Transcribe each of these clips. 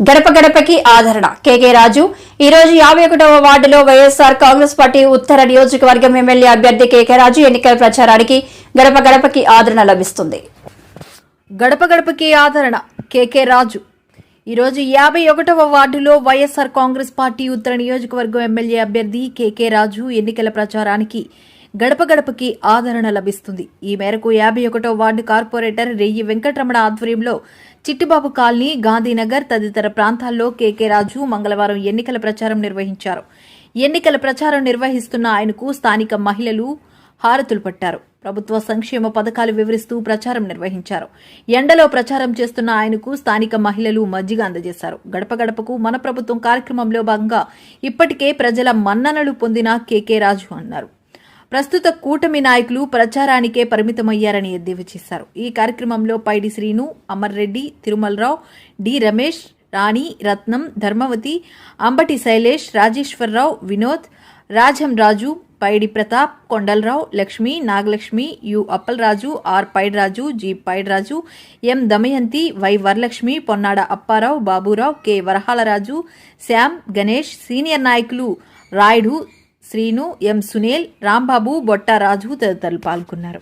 గడప గడపకి ఆదరణ కేకే రాజు ఈ రోజు 51వ వార్డులో వైఎస్ఆర్ కాంగ్రెస్ పార్టీ ఉత్తర నియోజకవర్గం ఎమ్మెల్యే అభ్యర్థి కేకే రాజు ఎన్నికల ప్రచారానికి గడప గడపకి ఆదరణ లభిస్తుంది. గడప గడపకి ఆదరణ కేకే రాజు ఈ రోజు 51వ వార్డులో వైఎస్ఆర్ కాంగ్రెస్ పార్టీ ఉత్తర నియోజకవర్గం ఎమ్మెల్యే అభ్యర్థి కేకే రాజు ఎన్నికల ప్రచారానికి గడప గడపకి ఆదరణ లభిస్తుంది. ఈ మేరకు 51వ వార్డు కార్పొరేటర్ రెయ్యి వెంకటరమణ ఆధ్వర్యంలో చిట్టిబాబు కాలనీ, గాంధీనగర్ తదితర ప్రాంతాల్లో కేకే రాజు మంగళవారం ఎన్నికల ప్రచారం నిర్వహించారు. ఎన్నికల ప్రచారం నిర్వహిస్తున్న ఆయనకు స్థానిక మహిళలు హారతులు పట్టారు. ప్రభుత్వ సంక్షేమ పథకాలు వివరిస్తూ ప్రచారం నిర్వహించారు. ఎండలో ప్రచారం చేస్తున్న ఆయనకు స్థానిక మహిళలు మజ్జిగ అందజేశారు. గడప గడపకు మన ప్రభుత్వం కార్యక్రమంలో భాగంగా ఇప్పటికే ప్రజల మన్ననలు పొందిన కేకే రాజు అన్నారు. ప్రస్తుత కూటమి నాయకులు ప్రచారానికే పరిమితమయ్యారని ఎద్దేవా చేశారు. ఈ కార్యక్రమంలో Paidi Srinu, Amar Reddy, Tirumalarao, D Ramesh, Rani, Ratnam, Dharmavathi, Ambati Shailesh, Rajeswararao, Vinod, Rajam Raju, Paidi Pratap, Kondalarao, Lakshmi, Nagalakshmi, U Appalaraju, R Paidiraju, G Paidiraju, M Damayanti, Y Varalakshmi, Ponnada Apparao, Baburao, K Varahalaraju, Shyam, Ganesh, senior నాయకులు రాయుడు, శ్రీను, ఎం సునీల్, రాంబాబు, బొట్టారాజు తదితరులు పాల్గొన్నారు.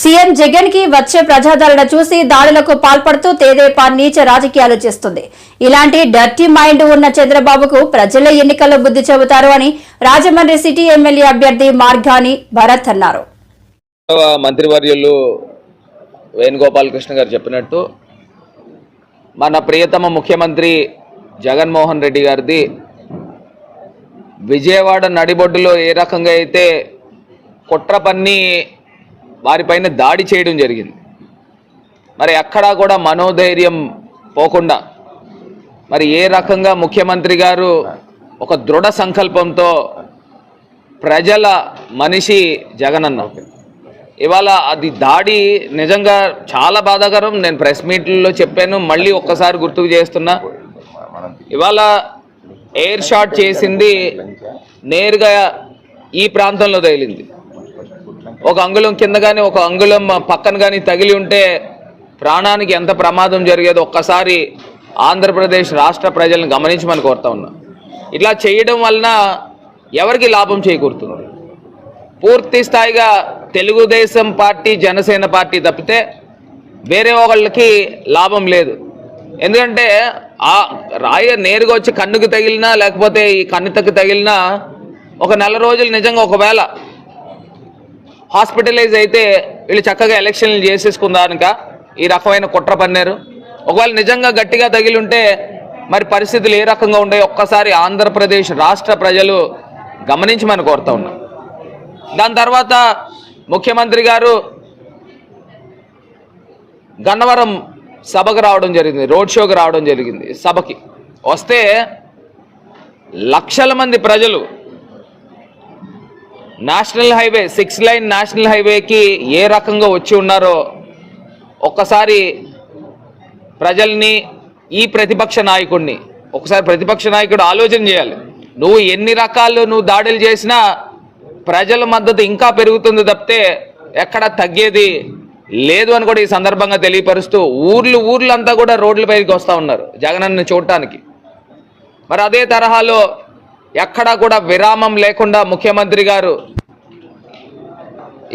సీఎం జగన్ కి వచ్చే ప్రజాదరణ చూసి దాడులకు పాల్పడుతూ తెదేపా నీచ రాజకీయాలు చేస్తుంది. ఇలాంటి డర్టీ మైండ్ ఉన్న చంద్రబాబుకు ప్రజల ఎన్నికల్లో బుద్ధి చెబుతారు అని రాజమండ్రి సిటీ ఎమ్మెల్యే అభ్యర్థి మార్గాని భరత్ అన్నారు. మంత్రివర్యులు వేణుగోపాలకృష్ణ గారు చెప్పినట్టు మన ప్రియతమ ముఖ్యమంత్రి జగన్మోహన్ రెడ్డి గారిది విజయవాడ నడిబొడ్డులో ఏ రకంగా అయితే కుట్ర పన్ని వారిపైన దాడి చేయడం జరిగింది, మరి అక్కడా కూడా మనోధైర్యం పోకుండా మరి ఏ రకంగా ముఖ్యమంత్రి గారు ఒక దృఢ సంకల్పంతో ప్రజల మనిషి జగనన్న ఇవాళ అది దాడి నిజంగా చాలా బాధాకరం. నేను ప్రెస్ మీట్లో చెప్పాను, మళ్ళీ ఒక్కసారి గుర్తుకు చేస్తున్నా. ఇవాళ ఎయిర్ షాట్ చేసింది నేరుగా ఈ ప్రాంతంలో తగిలింది. ఒక అంగుళం కింద కానీ ఒక అంగుళం పక్కన కానీ తగిలి ఉంటే ప్రాణానికి ఎంత ప్రమాదం జరిగేదో ఒక్కసారి ఆంధ్రప్రదేశ్ రాష్ట్ర ప్రజలను గమనించమని కోరుతా ఉన్నా. ఇట్లా చేయడం వలన ఎవరికి లాభం చేకూరుతుంది? పూర్తి స్థాయిగా తెలుగుదేశం పార్టీ, జనసేన పార్టీ తప్పితే వేరే వాళ్ళకి లాభం లేదు. ఎందుకంటే ఆ రాయ నేరుగా వచ్చి కన్నుకు తగిలినా లేకపోతే ఈ కన్నుతకు తగిలినా ఒక నెల రోజులు నిజంగా ఒకవేళ హాస్పిటలైజ్ అయితే వీళ్ళు చక్కగా ఎలక్షన్లు చేసేసుకుందానిక ఈ రకమైన కుట్ర పన్నారు. ఒకవేళ నిజంగా గట్టిగా తగిలి ఉంటే మరి పరిస్థితులు ఏ రకంగా ఉంటాయో ఒక్కసారి ఆంధ్రప్రదేశ్ రాష్ట్ర ప్రజలు గమనించమని కోరుతా ఉన్నా. దాని తర్వాత ముఖ్యమంత్రి గారు గన్నవరం సభకు రావడం జరిగింది, రోడ్ షోకి రావడం జరిగింది. సభకి వస్తే లక్షల మంది ప్రజలు నేషనల్ హైవే 6 లైన్ నేషనల్ హైవేకి ఏ రకంగా వచ్చి ఉన్నారో ఒక్కసారి ప్రజల్ని, ఈ ప్రతిపక్ష నాయకుడిని ఒకసారి ప్రతిపక్ష నాయకుడు ఆలోచన చేయాలి. నువ్వు ఎన్ని రకాలు దాడులు చేసినా ప్రజల మద్దతు ఇంకా పెరుగుతుంది తప్పితే ఎక్కడ తగ్గేది లేదు అని కూడా ఈ సందర్భంగా తెలియపరుస్తూ ఊర్లంతా కూడా రోడ్లపైకి వస్తూ ఉన్నారు జగనన్న చూడటానికి. మరి అదే తరహాలో ఎక్కడా కూడా విరామం లేకుండా ముఖ్యమంత్రి గారు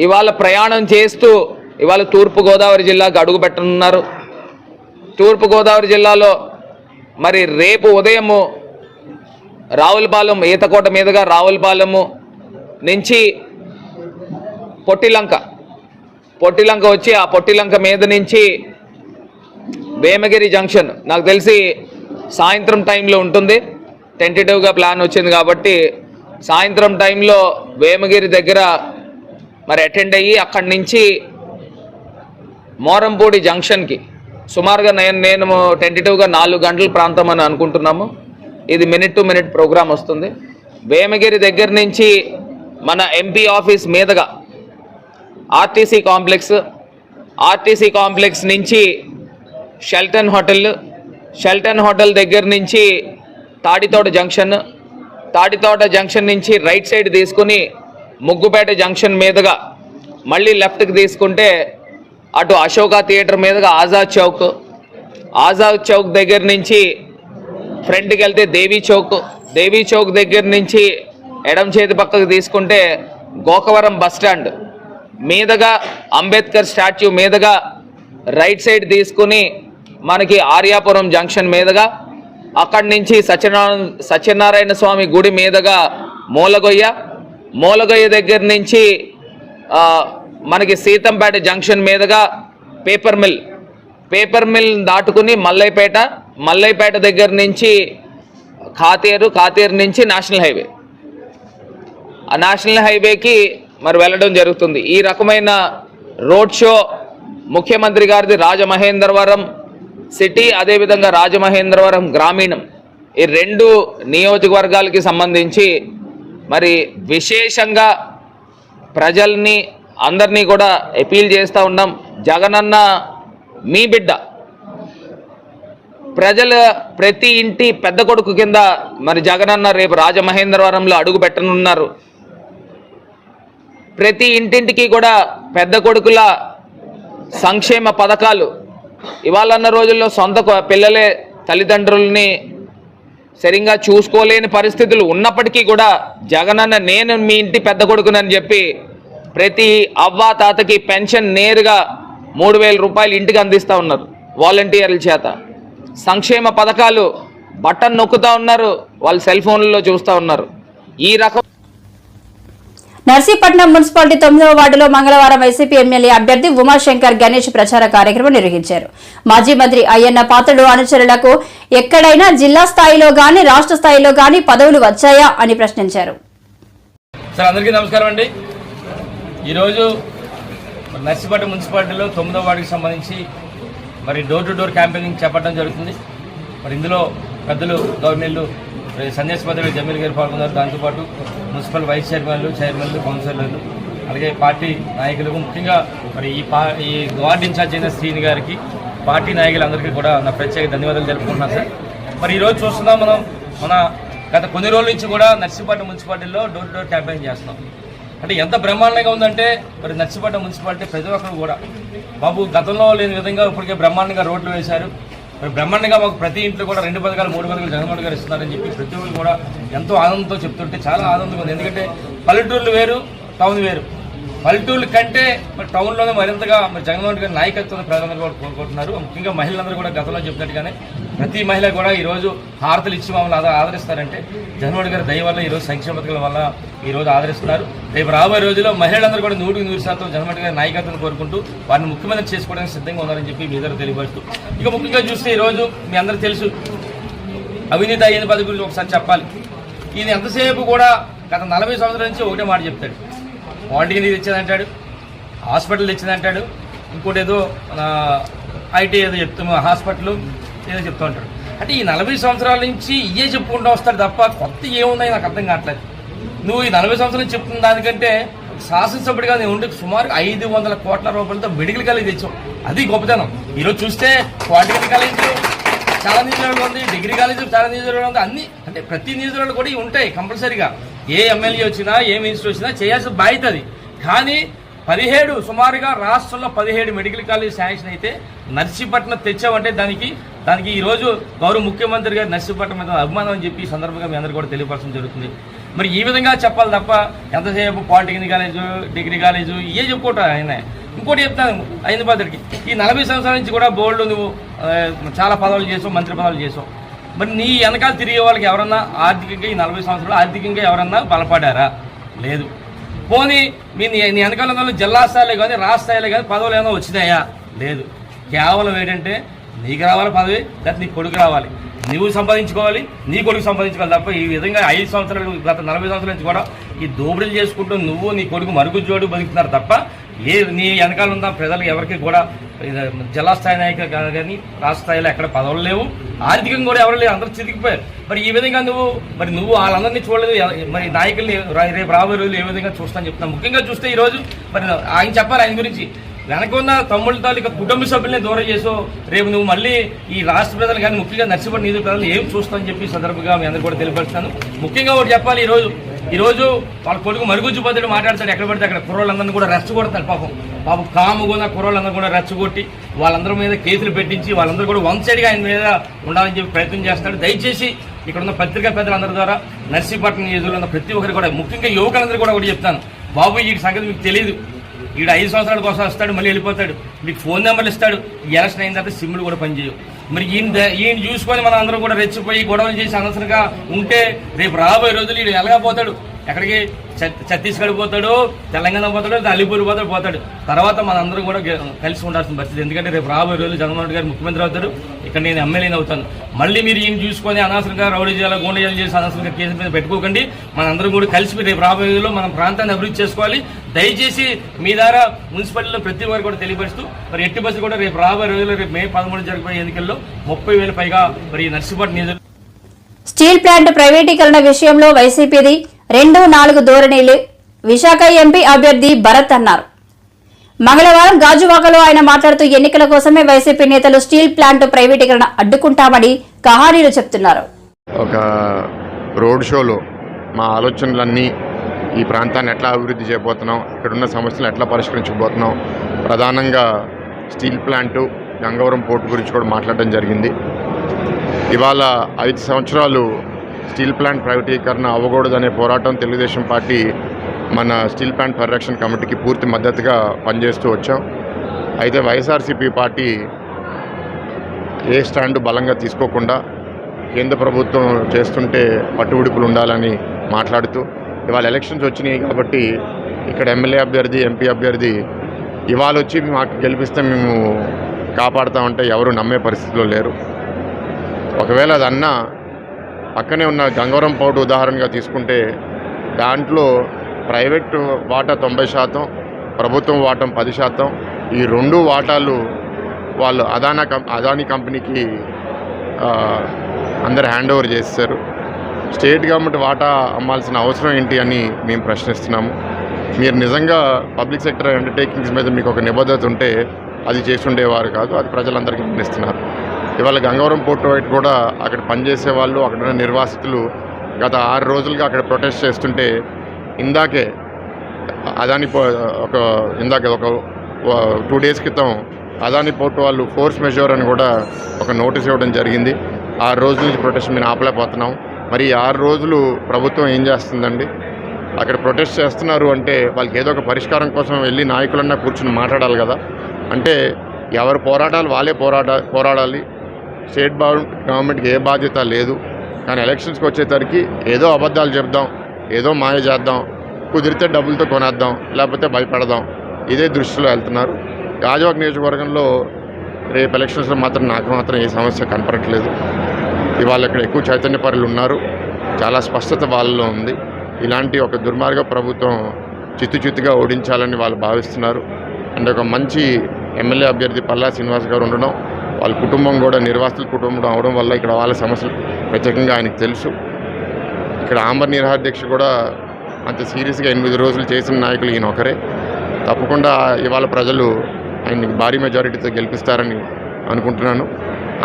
ఇవాళ ప్రయాణం చేస్తూ ఇవాళ తూర్పుగోదావరి జిల్లాకు అడుగు పెట్టనున్నారు. తూర్పుగోదావరి జిల్లాలో మరి రేపు ఉదయము రావులపాలెం, ఈతకోట మీదుగా రావులపాలెము నుంచి పొట్టిలంక పొట్టిలంక వచ్చి ఆ పొట్టిలంక మీద నుంచి వేమగిరి జంక్షన్ నాకు తెలిసి సాయంత్రం టైంలో ఉంటుంది. టెంటేటివ్గా ప్లాన్ వచ్చింది కాబట్టి సాయంత్రం టైంలో వేమగిరి దగ్గర మరి అటెండ్ అయ్యి అక్కడి నుంచి మోరంపూడి జంక్షన్కి సుమారుగా నేను టెంటేటివ్గా 4 గంటల ప్రాంతం అని అనుకుంటున్నాము. ఇది మినిట్ టు మినిట్ ప్రోగ్రామ్ వస్తుంది. వేమగిరి దగ్గర నుంచి మన ఎంపీ ఆఫీస్ మీదుగా ఆర్టీసీ కాంప్లెక్స్ నుంచి షెల్టన్ హోటల్ దగ్గర నుంచి తాడితోట జంక్షన్ నుంచి రైట్ సైడ్ తీసుకుని ముగ్గుపేట జంక్షన్ మీదుగా మళ్ళీ లెఫ్ట్కి తీసుకుంటే అటు అశోకా థియేటర్ మీదుగా ఆజాద్ చౌక్ దగ్గర నుంచి ఫ్రంట్కి వెళ్తే దేవీ చౌక్ దగ్గర నుంచి ఎడం చేతి పక్కకు తీసుకుంటే గోకవరం బస్టాండ్ మీదుగా అంబేద్కర్ స్టాచ్యూ మీదుగా రైట్ సైడ్ తీసుకుని మనకి ఆర్యాపురం జంక్షన్ మీదుగా అక్కడి నుంచి సత్యనారాయణ స్వామి గుడి మీదుగా మూలగొయ్య దగ్గర నుంచి మనకి సీతంపేట జంక్షన్ మీదుగా పేపర్ మిల్ దాటుకుని మల్లైపేట దగ్గర నుంచి కాతేరు నుంచి నేషనల్ హైవేకి మరి వెళ్ళడం జరుగుతుంది. ఈ రకమైన రోడ్ షో ముఖ్యమంత్రి గారిది రాజమహేంద్రవరం సిటీ, అదేవిధంగా రాజమహేంద్రవరం గ్రామీణం, ఈ 2 నియోజకవర్గాలకి సంబంధించి మరి విశేషంగా ప్రజల్ని అందరినీ కూడా అపీల్ చేస్తూ ఉన్నాం. జగనన్న మీ బిడ్డ, ప్రజల ప్రతి ఇంటి పెద్ద కొడుకు కింద మరి జగనన్న రేపు రాజమహేంద్రవరంలో అడుగు పెట్టనున్నారు. ప్రతి ఇంటింటికి కూడా పెద్ద కొడుకుల సంక్షేమ పథకాలు ఇవాళన్న రోజుల్లో సొంత పిల్లలే తల్లిదండ్రుల్ని సరిగ్గా చూసుకోలేని పరిస్థితులు ఉన్నప్పటికీ కూడా జగనన్న నేను మీ ఇంటి పెద్ద కొడుకునని చెప్పి ప్రతి అవ్వ తాతకి పెన్షన్ నేరుగా 3,000 రూపాయలు ఇంటికి అందిస్తూ ఉన్నారు వాలంటీర్ల చేత. సంక్షేమ పథకాలు బటన్ నొక్కుతూ ఉన్నారు, వాళ్ళు సెల్ ఫోన్లలో చూస్తూ ఉన్నారు. ఈ రకం నర్సీపట్నం మున్సిపాలిటీ 9వ వార్డులో మంగళవారం వైసీపీ ఎమ్మెల్యే అభ్యర్థి ఉమాశంకర్ గణేష్ ప్రచార కార్యక్రమం నిర్వహించారు. మాజీ మంత్రి అయ్యన్న పాత్రుడు అనుచరులకు ఎక్కడైనా జిల్లా స్థాయిలో గాని రాష్ట్ర స్థాయిలో గాని పదవులు వచ్చాయా అని ప్రశ్నించారు. అందరికీ నమస్కారం అండి. ఈరోజు నర్సీపట్నం మున్సిపాలిటీలో 9వ వార్డుకి సంబంధించి మరి డోర్ టు డోర్ క్యాంపెయినింగ్ చేపట్టడం జరుగుతుంది. మరి ఇందులో పెద్దలు గవర్నర్లు సందేశపత్రులు జమీల్ గారు పాల్గొన్నారు. దాంతోపాటు మున్సిపల్ వైస్ చైర్మన్లు కౌన్సిలర్లు అలాగే పార్టీ నాయకులకు, ముఖ్యంగా మరి ఈ వార్డు ఇన్ఛార్జ్ అయిన శ్రీని గారికి, పార్టీ నాయకులందరికీ కూడా నా ప్రత్యేక ధన్యవాదాలు తెలుపుకుంటున్నాను సార్. మరి ఈరోజు చూస్తున్నాం మన గత కొన్ని రోజుల నుంచి కూడా నర్సీపట్నం మున్సిపాలిటీలో డోర్ టు డోర్ క్యాంపెయిన్ చేస్తున్నాం. అంటే ఎంత బ్రహ్మాండంగా ఉందంటే మరి నర్సీపట్నం మున్సిపాలిటీ ప్రతి ఒక్కరు కూడా బాబు గతంలో లేని విధంగా ఇప్పటికే బ్రహ్మాండంగా రోడ్లు వేశారు. మరి బ్రహ్మాండంగా మాకు ప్రతి ఇంట్లో కూడా 2 పథకాలు 3 పథకాలు జగన్మోహన్ గారు ఇస్తున్నారని చెప్పి ప్రతి ఒక్కరు కూడా ఎంతో ఆనందంతో చెప్తుంటే చాలా ఆనందంగా ఉంది. ఎందుకంటే పల్లెటూర్లు వేరు, టౌన్ వేరు. పల్లెటూర్ల కంటే మరి టౌన్లోనే మరింతగా మరి జగన్మోహన్ గారి నాయకత్వం ప్రజలందరూ కూడా కోరుకుంటున్నారు. ముఖ్యంగా మహిళలందరూ కూడా గతంలో చెప్పినట్టుగానే ప్రతి మహిళ కూడా ఈరోజు హారతలు ఇచ్చి మమ్మల్ని ఆదరిస్తారంటే జగన్మోహన్ గారి దయ వల్ల ఈరోజు సంక్షేమ పథకాల వల్ల ఈరోజు ఆదరిస్తున్నారు. రేపు రాబోయే రోజుల్లో మహిళలందరూ కూడా 100% జగన్మోహన్ గారి నాయకత్వం కోరుకుంటూ వారిని ముఖ్యమంత్రి చేసుకోవడానికి సిద్ధంగా ఉన్నారని చెప్పి మీ దగ్గర తెలియపరుస్తూ, ఇక ముఖ్యంగా చూస్తే ఈరోజు మీ అందరూ తెలుసు అవినీతి అయ్యేది పద్ధతి గురించి ఒకసారి చెప్పాలి. ఈయన ఎంతసేపు కూడా గత 40 సంవత్సరాల నుంచి ఒకటే మాట చెప్తాడు. వాటికి నీది తెచ్చేదంటాడు, హాస్పిటల్ తెచ్చేదంటాడు, ఇంకోటి ఏదో ఐటీ ఏదో చెప్తాము, హాస్పిటల్ ఏదో చెప్తూ ఉంటాడు. అంటే ఈ 40 సంవత్సరాల నుంచి ఇవే చెప్పుకుంటూ వస్తాడు తప్ప కొత్త ఏముందని నాకు అర్థం కావట్లేదు. నువ్వు ఈ 40 సంవత్సరాలు చెప్తున్న దానికంటే శాసనసభ్యుడిగా నేను ఉండి సుమారు 500 కోట్ల రూపాయలతో మెడికల్ కాలేజ్ తెచ్చాం. అది గొప్పతనం. ఈరోజు చూస్తే పాలిటెక్నిక్ కాలేజ్ చాలా నియోజకవర్గంలో ఉంది, డిగ్రీ కాలేజ్ చాలా నియోజకవర్గంలో ఉంది. అన్ని అంటే ప్రతి నియోజకవర్గంలో కూడా ఇవి ఉంటాయి కంపల్సరీగా. ఏ ఎమ్మెల్యే వచ్చినా ఏ మినిస్టర్ వచ్చినా చేయాల్సిన బాధ్యత అది. కానీ 17 సుమారుగా రాష్ట్రంలో 17 మెడికల్ కాలేజ్ శాంక్షన్ అయితే నర్సీపట్నం తెచ్చామంటే దానికి ఈరోజు గౌరవ ముఖ్యమంత్రి గారు నర్సీపట్నం మీద అభిమానం అని చెప్పి ఈ సందర్భంగా మీ అందరూ కూడా తెలియపరచడం జరుగుతుంది. మరి ఈ విధంగా చెప్పాలి తప్ప ఎంతసేపు పాలిటెక్నిక్ కాలేజు, డిగ్రీ కాలేజు ఇవే చెప్పుకోవటం ఆయన. ఇంకోటి చెప్తాను అయిన పద్ధతికి ఈ 40 సంవత్సరాల నుంచి కూడా బోర్డు నువ్వు చాలా పదవులు చేసావు, మంత్రి పదవులు చేసావు. మరి నీ వెనకాల తిరిగే వాళ్ళకి ఎవరన్నా ఆర్థికంగా ఈ 40 సంవత్సరాలు ఆర్థికంగా ఎవరన్నా బలపడారా? లేదు. పోనీ నీ వెనకాల ఉన్న జిల్లా స్థాయిలో కానీ రాష్ట్ర స్థాయిలో కానీ పదవులు ఏమైనా వచ్చినాయా? లేదు. కేవలం ఏంటంటే నీకు రావాలి పదవి, లేకపోతే నీ కొడుకు రావాలి, నువ్వు సంపాదించుకోవాలి, నీ కొడుకు సంపాదించుకోవాలి తప్ప ఈ విధంగా 5 సంవత్సరాలు గత 40 సంవత్సరాల నుంచి కూడా ఈ దోపిడీలు చేసుకుంటూ నువ్వు నీ కొడుకు మరుగుజ్జోడు బతుకుతున్నారు తప్ప నీ వెనకాల ఉన్న ప్రజలు ఎవరికి కూడా జిల్లా స్థాయి నాయకులు కానీ రాష్ట్ర స్థాయిలో ఎక్కడ పదవులు లేవు, ఆర్థికంగా కూడా ఎవరు లేవు, అందరూ చితికిపోయారు. మరి ఈ విధంగా నువ్వు వాళ్ళందరినీ చూడలేదు. మరి నాయకుల్ని రేపు రాబోయే రోజులు ఏ విధంగా చూస్తాను చెప్తాను. ముఖ్యంగా చూస్తే ఈరోజు మరి ఆయన చెప్పాలి, ఆయన గురించి వెనకున్న తమ్ముళ్ళ తాలూకా కుటుంబ సభ్యుల్ని దూరం చేసో రేపు నువ్వు మళ్ళీ ఈ రాష్ట్ర ప్రజలు కానీ ముఖ్యంగా నర్సీపట్నం నియోజక ప్రజలు ఏం చూస్తామని చెప్పి సందర్భంగా మీ అందరూ కూడా తెలియపరుస్తాను. ముఖ్యంగా ఒకటి చెప్పాలి, ఈరోజు వాళ్ళ కొడుకు మరుగుజ్జుపోతాడు, మాట్లాడతాడు, ఎక్కడ పడితే అక్కడ కుర్రోళ్ళందరినీ కూడా రెచ్చగొడతాడు. పాపం కాముగా కుర్రోళ్ళందరూ కూడా రెచ్చగొట్టి వాళ్ళందరి మీద కేసులు పెట్టించి వాళ్ళందరూ కూడా వన్ సైడ్గా ఆయన మీద ఉండాలని చెప్పి ప్రయత్నం చేస్తాడు. దయచేసి ఇక్కడ ఉన్న పత్రికా పెద్దలందరి ద్వారా నర్సీపట్నం నియోజకవర్గంలో ఉన్న ప్రతి ఒక్కరు కూడా ముఖ్యంగా యువకులందరూ కూడా ఒకటి చెప్తాను, బాబు ఈ సంగతి మీకు తెలియదు, ఈడు 5 సంవత్సరాల కోసం వస్తాడు, మళ్ళీ వెళ్ళిపోతాడు, మీకు ఫోన్ నెంబర్లు ఇస్తాడు, ఎలక్షన్ అయిన తర్వాత సిమ్లు కూడా పనిచేయవు. మరి ఈయన చూసుకొని మనం అందరం కూడా రెచ్చిపోయి గొడవలు చేసి అనవసరంగా ఉంటే రేపు రాబోయే రోజులు ఈడు ఎలాగపోతాడు, ఎక్కడికి ఛత్తీస్గఢ్ పోతాడు, తెలంగాణ పోతాడు, అలీపూర్ పోతాడు. తర్వాత మనందరం కూడా కలిసి ఉండాల్సిన పరిస్థితి. ఎందుకంటే రేపు రాబోయే రోజులు జగన్మోహన్ రెడ్డి గారు ముఖ్యమంత్రి అవుతాడు, ఇక్కడ నేను ఎమ్మెల్యేని అవుతాను. మళ్ళీ మీరు ఈయన చూసుకొని అనవసరంగా రౌడీ చేయాలి, గూండా చేసి అనవసరంగా కేసు మీద పెట్టుకోకండి. మనందరం కూడా కలిసి రేపు రాబోయే రోజుల్లో మనం ప్రాంతాన్ని అభివృద్ధి చేసుకోవాలి. దయచేసి మీ ద్వారా మున్సిపాలిటీలో ప్రతి వారు కూడా తెలియపరుస్తూ మరి ఎట్టి బస్సు కూడా రేపు రాబోయే రోజుల్లో రేపు మే 13 జరగబోయే ఎన్నికల్లో 30,000 పైగా మరి నర్సీపట్నం నియోజకవర్గం స్టీల్ ప్లాంట్ ప్రైవేటీకరణ విషయంలో వైసీపీది 2-4 ధోరణిలు విశాఖ ఎంపీ అభ్యర్థి భరత్ అన్నారు. మంగళవారం గాజువాకలో ఆయన మాట్లాడుతూ ఎన్నికల కోసమే వైసీపీ నేతలు స్టీల్ ప్లాంట్ ప్రైవేటీకరణ అడ్డుకుంటామని కహానీలు చెప్తున్నారు. ఒక రోడ్ షోలో మా ఆలోచనలన్నీ ఈ ప్రాంతాన్ని ఎట్లా అభివృద్ధి చేయబోతున్నాం, ఇక్కడున్న సమస్యలు ఎట్లా పరిష్కరించబోతున్నాం, ప్రధానంగా స్టీల్ ప్లాంటు గంగవరం పోర్టు గురించి కూడా మాట్లాడడం జరిగింది. ఇవాళ 5 సంవత్సరాలు స్టీల్ ప్లాంట్ ప్రైవేటీకరణ అవ్వకూడదనే పోరాటం తెలుగుదేశం పార్టీ మన స్టీల్ ప్లాంట్ పరిరక్షణ కమిటీకి పూర్తి మద్దతుగా పనిచేస్తూ వచ్చాం. అయితే వైఎస్ఆర్సీపీ పార్టీ ఏ స్టాండ్ బలంగా తీసుకోకుండా కేంద్ర ప్రభుత్వం చేస్తుంటే పట్టుబిడుపులు ఉండాలని మాట్లాడుతూ ఇవాళ ఎలక్షన్స్ వచ్చినాయి కాబట్టి ఇక్కడ ఎమ్మెల్యే అభ్యర్థి, ఎంపీ అభ్యర్థి ఇవాళ వచ్చి మాకు గెలిపిస్తే మేము కాపాడుతామంటే ఎవరు నమ్మే పరిస్థితిలో లేరు. ఒకవేళ అది అన్నా పక్కనే ఉన్న గంగవరం పోర్టు ఉదాహరణగా తీసుకుంటే దాంట్లో ప్రైవేటు వాటా 90%, ప్రభుత్వం వాటా 10%. ఈ 2 వాటాలు వాళ్ళు అదానీ కంపెనీకి అందరు హ్యాండ్ ఓవర్ చేశారు. స్టేట్ గవర్నమెంట్ వాటా అమ్మాల్సిన అవసరం ఏంటి అని మేము ప్రశ్నిస్తున్నాము. మీరు నిజంగా పబ్లిక్ సెక్టర్ అండర్టేకింగ్స్ మీద మీకు ఒక నిబద్ధత ఉంటే అది చేసుండేవారు కాదు, అది ప్రజలందరికీ గమనిస్తున్నారు. ఇవాళ గంగవరం పోర్టు వైపు కూడా అక్కడ పనిచేసే వాళ్ళు, అక్కడ నిర్వాసితులు గత 6 రోజులుగా అక్కడ ప్రొటెస్ట్ చేస్తుంటే ఇందాకే ఒక 2 డేస్ క్రితం అదానీ పోర్టు వాళ్ళు ఫోర్స్ మెజూర్ అని కూడా ఒక నోటీస్ ఇవ్వడం జరిగింది. 6 రోజుల నుంచి ప్రొటెస్ట్ మేము ఆపలేకపోతున్నాం. మరి 6 రోజులు ప్రభుత్వం ఏం చేస్తుందండి? అక్కడ ప్రొటెస్ట్ చేస్తున్నారు అంటే వాళ్ళకి ఏదో ఒక పరిష్కారం కోసం వెళ్ళి నాయకులన్నా కూర్చుని మాట్లాడాలి కదా. అంటే ఎవరు పోరాటాలు వాళ్ళే పోరాడాలి. స్టేట్ గవర్నమెంట్కి ఏ బాధ్యత లేదు. కానీ ఎలక్షన్స్కి వచ్చేసరికి ఏదో అబద్ధాలు చెప్దాం, ఏదో మాయ చేద్దాం, కుదిరితే డబ్బులతో కొనేద్దాం, లేకపోతే భయపడదాం, ఇదే దృష్టిలో వెళ్తున్నారు. గాజువాక నియోజకవర్గంలో రేపు ఎలక్షన్స్లో నాకు మాత్రం ఏ సమస్య కనపడట్లేదు. ఇవాళ ఇక్కడ ఎక్కువ చైతన్యపరులు ఉన్నారు, చాలా స్పష్టత వాళ్ళలో ఉంది. ఇలాంటి ఒక దుర్మార్గ ప్రభుత్వం చిత్తుగా ఓడించాలని వాళ్ళు భావిస్తున్నారు. అండ్ ఒక మంచి ఎమ్మెల్యే అభ్యర్థి పల్లా శ్రీనివాస్ గారు ఉండడం, వాళ్ళ కుటుంబం కూడా నిర్వాసితుల కుటుంబం అవడం వల్ల ఇక్కడ వాళ్ళ సమస్యలు ప్రత్యేకంగా ఆయనకు తెలుసు. ఇక్కడ ఆమర నిరాహార దీక్ష కూడా అంత సీరియస్గా 8 రోజులు చేసిన నాయకులు ఈయన ఒకరే. తప్పకుండా ఇవాళ ప్రజలు ఆయన్ని భారీ మెజారిటీతో గెలిపిస్తారని అనుకుంటున్నాను.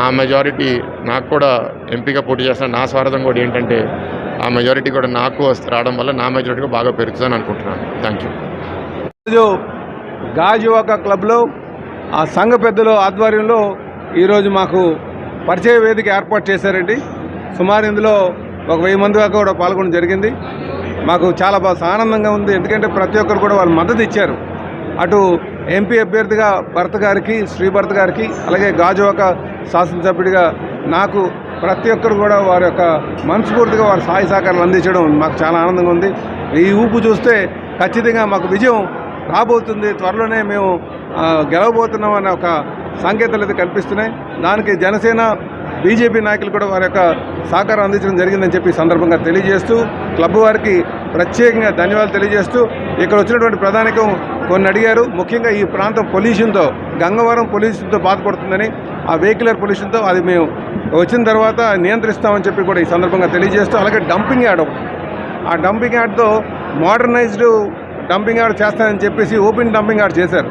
ఆ మెజారిటీ నాకు కూడా ఎంపీగా పోటీ చేస్తాను. నా స్వార్థం కూడా ఏంటంటే ఆ మెజారిటీ కూడా నాకు రావడం వల్ల నా మెజారిటీ బాగా పెరుగుతుందని అనుకుంటున్నాను. Thank you. గాజువాక క్లబ్లో ఆ సంఘ పెద్దల ఆధ్వర్యంలో ఈరోజు మాకు పరిచయ వేదిక ఏర్పాటు చేశారండి. సుమారు ఇందులో ఒక 1000 మంది దాకా కూడా పాల్గొనడం జరిగింది. మాకు చాలా బాగా ఆనందంగా ఉంది. ఎందుకంటే ప్రతి ఒక్కరు కూడా వాళ్ళు మద్దతు ఇచ్చారు. అటు ఎంపీ అభ్యర్థిగా భరత్ గారికి, శ్రీభరత్ గారికి, అలాగే గాజువాక శాసనసభ్యుడిగా నాకు ప్రతి ఒక్కరు కూడా వారి యొక్క మనస్ఫూర్తిగా వారి సహాయ సహకారాలు అందించడం మాకు చాలా ఆనందంగా ఉంది. ఈ ఊపు చూస్తే ఖచ్చితంగా మాకు విజయం రాబోతుంది, త్వరలోనే మేము గెలవబోతున్నాం అనే ఒక సంకేతాలు అయితే కనిపిస్తున్నాయి. దానికి జనసేన బీజేపీ నాయకులు కూడా వారి యొక్క సహకారం అందించడం జరిగిందని చెప్పి సందర్భంగా తెలియజేస్తూ క్లబ్ వారికి ప్రత్యేకంగా ధన్యవాదాలు తెలియజేస్తూ ఇక్కడ వచ్చినటువంటి ప్రధానికం కొన్ని అడిగారు. ముఖ్యంగా ఈ ప్రాంతం పొల్యూషన్తో, గంగవరం పొల్యూషన్తో బాధపడుతుందని, ఆ వెహికులర్ పొల్యూషన్తో అది మేము వచ్చిన తర్వాత నియంత్రిస్తామని చెప్పి కూడా ఈ సందర్భంగా తెలియజేస్తూ, అలాగే డంపింగ్ యార్డ్, ఆ డంపింగ్ యార్డ్తో మోడర్నైజ్డ్ డంపింగ్ యార్డ్ చేస్తానని చెప్పేసి ఓపెన్ డంపింగ్ యార్డ్ చేశారు.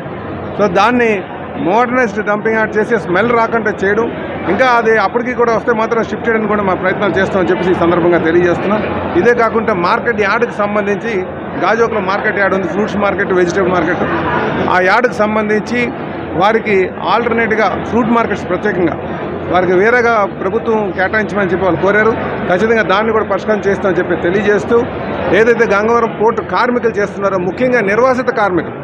సో దాన్ని మోడర్నైజ్డ్ డంపింగ్ యార్డ్ చేసి స్మెల్ రాకుండా చేయడం, ఇంకా అది అప్పటికి కూడా వస్తే మాత్రం షిఫ్ట్ చేయడానికి కూడా మా ప్రయత్నాలు చేస్తామని చెప్పేసి ఈ సందర్భంగా తెలియజేస్తున్నాం. ఇదే కాకుండా మార్కెట్ యార్డ్కి సంబంధించి గాజోక్లో మార్కెట్ యార్డ్ ఉంది, ఫ్రూట్స్ మార్కెట్, వెజిటేబుల్ మార్కెట్. ఆ యార్డ్కి సంబంధించి వారికి ఆల్టర్నేట్గా ఫ్రూట్ మార్కెట్స్ ప్రత్యేకంగా వారికి వేరేగా ప్రభుత్వం కేటాయించమని చెప్పి వాళ్ళు కోరారు. ఖచ్చితంగా దాన్ని కూడా పరిష్కారం చేస్తామని చెప్పి తెలియజేస్తూ, ఏదైతే గంగవరం పోర్టు కార్మికులు చేస్తున్నారో, ముఖ్యంగా నిర్వాసిత కార్మికులు,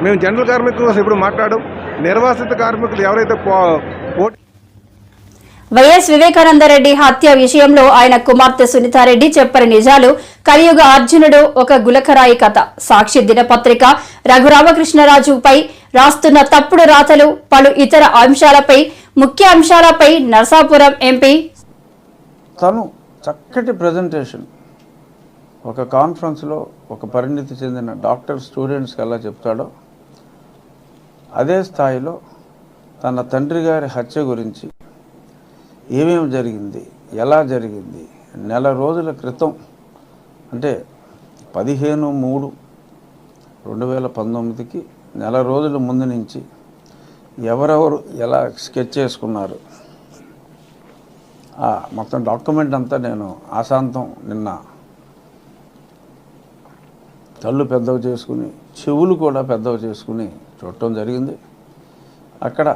మేము జనరల్ కార్మికుల కోసం ఇప్పుడు మాట్లాడడం, నిర్వాసిత కార్మికులు ఎవరైతే వైఎస్ వివేకానందరెడ్డి హత్య విషయంలో ఆయన కుమార్తె సునీతారెడ్డి చెప్పని నిజాలు, కలియుగ అర్జునుడు, ఒక గులకరాయి కథ, సాక్షి దినపత్రిక, రఘురామకృష్ణరాజుపై రాస్తున్న తప్పుడు రాతలు, పలు ఇతర అంశాలపై, ముఖ్య అంశాలపై నరసాపురం ఎంపీ తను చక్కటి ప్రజెంటేషన్ ఒక కాన్ఫరెన్స్లో ఒక పరిణితి చెందిన డాక్టర్ స్టూడెంట్స్కి ఎలా చెప్తాడో అదే స్థాయిలో తన తండ్రి గారి హత్య గురించి ఏమేమి జరిగింది, ఎలా జరిగింది, నెల రోజుల క్రితం అంటే 15/3/2019కి నెల రోజుల ముందు నుంచి ఎవరెవరు ఎలా స్కెచ్ చేసుకున్నారు, మొత్తం డాక్యుమెంట్ అంతా నేను ఆశాంతం నిన్న కళ్ళు పెద్దవి చేసుకుని చెవులు కూడా పెద్దవి చేసుకుని చూడటం జరిగింది. అక్కడ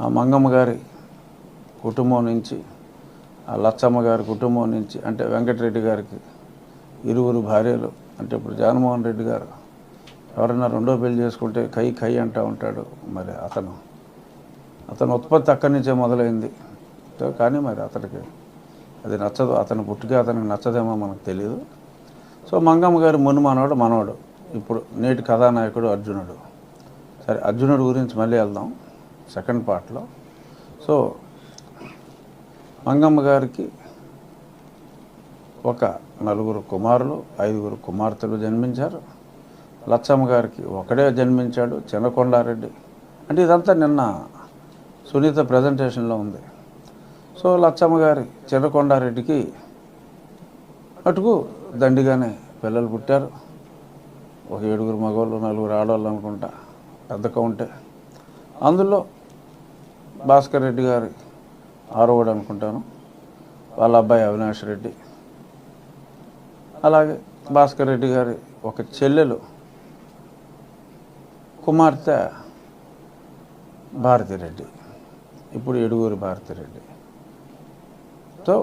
ఆ మంగమ్మ గారి కుటుంబం నుంచి, ఆ లచ్చమ్మ గారి కుటుంబం నుంచి, అంటే వెంకటరెడ్డి గారికి 2 భార్యలు, అంటే ఇప్పుడు జగన్మోహన్ రెడ్డి గారు ఎవరైనా రెండో పెళ్లి చేసుకుంటే కై అంటూ ఉంటాడు. మరి అతను ఉత్పత్తి అక్కడి నుంచే మొదలైంది. కానీ మరి అతనికి అది నచ్చదు, అతని పుట్టుకే అతనికి నచ్చదేమో మనకు తెలియదు. సో మంగమ్మ గారి మనవడు ఇప్పుడు నేటి కథానాయకుడు అర్జునుడు. సరే, అర్జునుడు గురించి మళ్ళీ వెళ్దాం సెకండ్ పార్ట్లో. సో మంగమ్మ గారికి ఒక 4 కుమారులు, 5 కుమార్తెలు జన్మించారు. లచ్చమ్మ గారికి ఒకడే జన్మించాడు, చిన్నకొండారెడ్డి. అంటే ఇదంతా నిన్న సునీత ప్రజెంటేషన్లో ఉంది. సో లచ్చమ్మ గారి చిన్నకొండారెడ్డికి అటుకు దండిగానే పిల్లలు పుట్టారు. ఒక 7 మగవాళ్ళు, 4 ఆడవాళ్ళు అనుకుంటా పెద్ద కౌంటే. అందులో భాస్కర్ రెడ్డి గారి 6వడు అనుకుంటాను, వాళ్ళ అబ్బాయి అవినాష్ రెడ్డి. అలాగే భాస్కర్ రెడ్డి గారి ఒక చెల్లెలు కుమార్తె భారతిరెడ్డి, ఇప్పుడు 7 భారతిరెడ్డి. సో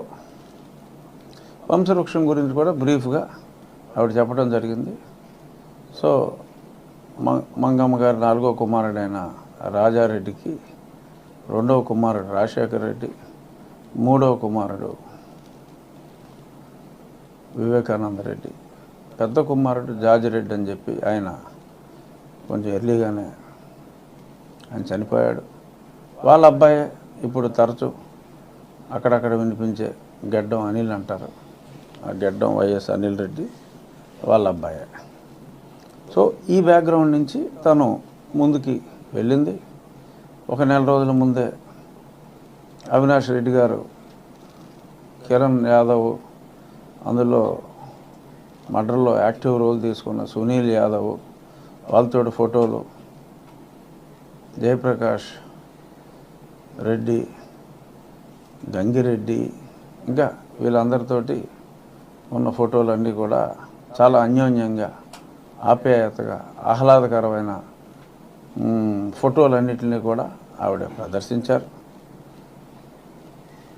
వంశవృక్షం గురించి కూడా బ్రీఫ్గా ఆవిడ చెప్పడం జరిగింది. సో మంగమ్మ గారి 4వ కుమారుడైన రాజారెడ్డికి 2వ కుమారుడు రాజశేఖర్ రెడ్డి, 3వ కుమారుడు వివేకానందరెడ్డి, పెద్ద కుమారుడు జాజిరెడ్డి అని చెప్పి ఆయన కొంచెం ఎర్లీగానే ఆయన చనిపోయాడు. వాళ్ళ అబ్బాయి ఇప్పుడు తరచు అక్కడక్కడ వినిపించే గెడ్డం అనిల్ అంటారు, ఆ గెడ్డం వైఎస్ అనిల్ రెడ్డి వాళ్ళ అబ్బాయే. సో ఈ బ్యాక్గ్రౌండ్ నుంచి తను ముందుకి వెళ్ళింది. ఒక నెల రోజుల ముందే అవినాష్ రెడ్డి గారు, కిరణ్ యాదవ్, అందులో మర్డర్లో యాక్టివ్ రోల్ తీసుకున్న సునీల్ యాదవ్, వాళ్ళతో ఫోటోలు, జయప్రకాష్ రెడ్డి, గంగిరెడ్డి, ఇంకా వీళ్ళందరితోటి ఉన్న ఫోటోలన్నీ కూడా చాలా అన్యోన్యంగా, ఆప్యాయతగా, ఆహ్లాదకరమైన ఫోటోలన్నింటినీ కూడా ఆవిడ ప్రదర్శించారు.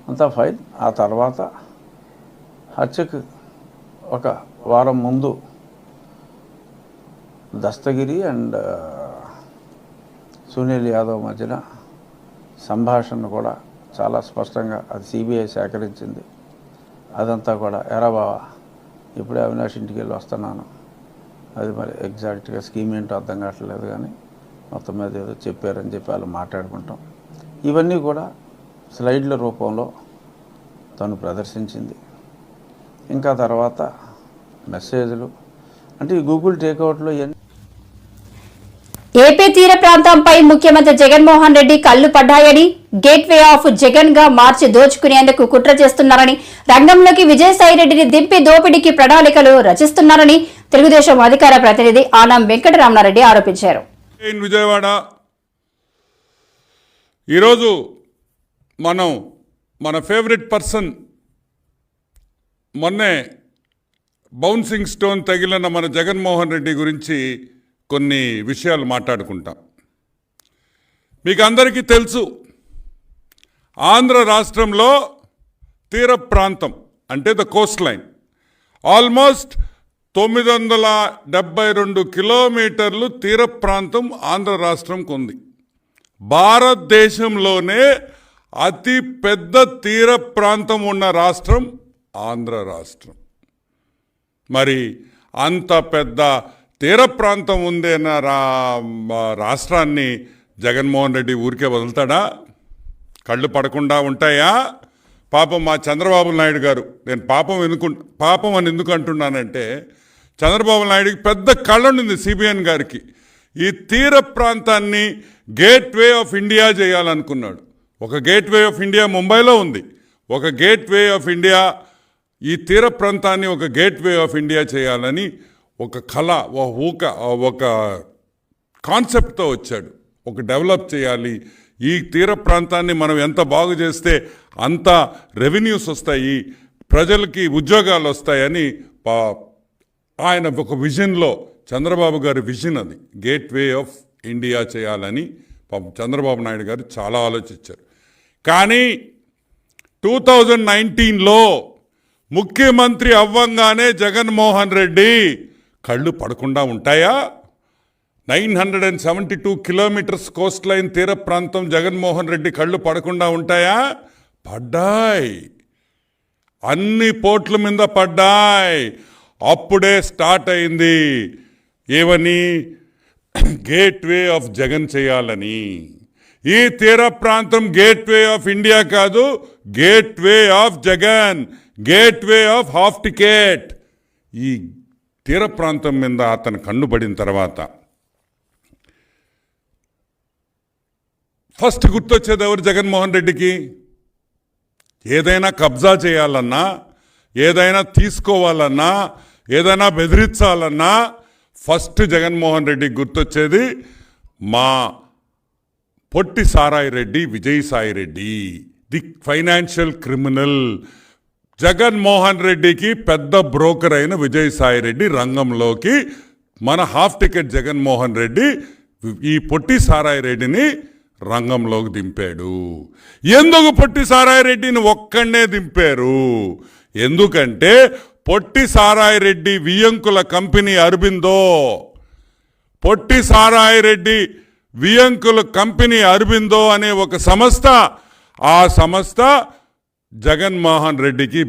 అంతా ఫైన్. ఆ తర్వాత హత్యకు ఒక వారం ముందు దస్తగిరి అండ్ సునీల్ యాదవ్ మధ్యన సంభాషణ కూడా చాలా స్పష్టంగా అది సిబిఐ సేకరించింది. అదంతా కూడా ఎరా బావా, ఇప్పుడే అవినాష్ ఇంటికి వెళ్ళి వస్తున్నాను, అది మరి ఎగ్జాక్ట్గా స్కీమ్ ఏంటో అర్థం కావట్లేదు, కానీ మొత్తం మీద ఏదో చెప్పారని చెప్పి వాళ్ళు మాట్లాడుకుంటాం. ఇవన్నీ కూడా స్లైడ్ల రూపంలో తను ప్రదర్శించింది. ఇంకా తర్వాత మెసేజ్లు అంటే ఈ గూగుల్ టేక్అవుట్లో ఇవన్నీ. ఏపీ తీర ప్రాంతంపై ముఖ్యమంత్రి జగన్మోహన్ రెడ్డి కళ్లు పడ్డాయని, గేట్వే ఆఫ్ జగన్ గా మార్చి దోచుకునేందుకు కుట్ర చేస్తున్నారని, రంగంలోకి విజయసాయిరెడ్డిని దింపి దోపిడీకి ప్రణాళికలు రచిస్తున్నారని తెలుగుదేశం అధికార ప్రతినిధి ఆనం వెంకటరమణారెడ్డి ఆరోపించారు. విజయవాడ ఈరోజు మనం మన ఫేవరెట్ పర్సన్ మొన్నే బౌన్సింగ్ స్టోన్ తగిలిన మన జగన్మోహన్ రెడ్డి గురించి కొన్ని విషయాలు మాట్లాడుకుంటాం. మీకు అందరికీ తెలుసు, ఆంధ్ర రాష్ట్రంలో తీర ప్రాంతం అంటే ద కోస్ట్ లైన్ ఆల్మోస్ట్ 972 కిలోమీటర్లు తీర ప్రాంతం ఆంధ్ర రాష్ట్రంకు ఉంది. భారతదేశంలోనే అతి పెద్ద తీర ప్రాంతం ఉన్న రాష్ట్రం ఆంధ్ర రాష్ట్రం. మరి అంత పెద్ద తీర ప్రాంతం ఉందన్న రాష్ట్రాన్ని జగన్మోహన్ రెడ్డి ఊరికే వదులుతాడా? కళ్ళు పడకుండా ఉంటాయా? పాపం మా చంద్రబాబు నాయుడు గారు, నేను పాపం అని ఎందుకు అంటున్నానంటే, చంద్రబాబు నాయుడికి పెద్ద కళ్ళ ఉంది సిబిఎన్ గారికి. ఈ తీర ప్రాంతాన్ని గేట్వే ఆఫ్ ఇండియా చేయాలనుకున్నాడు. ఒక గేట్వే ఆఫ్ ఇండియా ముంబైలో ఉంది, ఒక గేట్వే ఆఫ్ ఇండియా ఈ తీర ప్రాంతాన్ని ఒక గేట్వే ఆఫ్ ఇండియా చేయాలని ఒక కళ, ఒక కాన్సెప్ట్తో వచ్చాడు. ఒక డెవలప్ చేయాలి, ఈ తీర ప్రాంతాన్ని మనం ఎంత బాగు చేస్తే అంత రెవెన్యూస్ వస్తాయి, ప్రజలకి ఉద్యోగాలు వస్తాయని ఆయన ఒక విజన్లో, చంద్రబాబు గారి విజన్ అది, గేట్వే ఆఫ్ ఇండియా చేయాలని చంద్రబాబు నాయుడు గారు చాలా ఆలోచించారు. కానీ 2019లో ముఖ్యమంత్రి అవ్వంగానే జగన్మోహన్ రెడ్డి కళ్ళు పడకుండా ఉంటాయా? 972 కిలోమీటర్స్ కోస్ట్ లైన్ తీర ప్రాంతం జగన్మోహన్ రెడ్డి కళ్ళు పడకుండా ఉంటాయా? పడ్డాయి, అన్ని పోర్ట్ల మీద పడ్డాయి. అప్పుడే స్టార్ట్ అయింది ఏమని, గేట్వే ఆఫ్ జగన్ చేయాలని. ఈ తీర ప్రాంతం గేట్వే ఆఫ్ ఇండియా కాదు, gateway of Jagan, gateway of half ticket. ఈ తీర ప్రాంతం మీద అతను కన్నుబడిన తర్వాత ఫస్ట్ గుర్తొచ్చేది ఎవరు జగన్మోహన్ రెడ్డికి? ఏదైనా కబ్జా చేయాలన్నా, ఏదైనా తీసుకోవాలన్నా, ఏదైనా బెదిరించాలన్నా ఫస్ట్ జగన్మోహన్ రెడ్డికి గుర్తొచ్చేది మా పొట్టి సారాయి Reddy, Vijayasai Reddy, the financial criminal. Jaganmohan రెడ్డికి పెద్ద బ్రోకర్ అయిన విజయసాయి రెడ్డి రంగంలోకి మన హాఫ్ టికెట్ జగన్మోహన్ రెడ్డి ఈ పొట్టి సారాయి రెడ్డిని రంగంలోకి దింపాడు. ఎందుకు పొట్టి సారాయి రెడ్డిని ఒక్కడే దింపారు? ఎందుకంటే పొట్టి సారాయి రెడ్డి వియంకుల కంపెనీ అరబిందో, పొట్టి సారాయి రెడ్డి వియంకుల కంపెనీ అరబిందో అనే ఒక సంస్థ, ఆ సంస్థ జగన్మోహన్ రెడ్డికి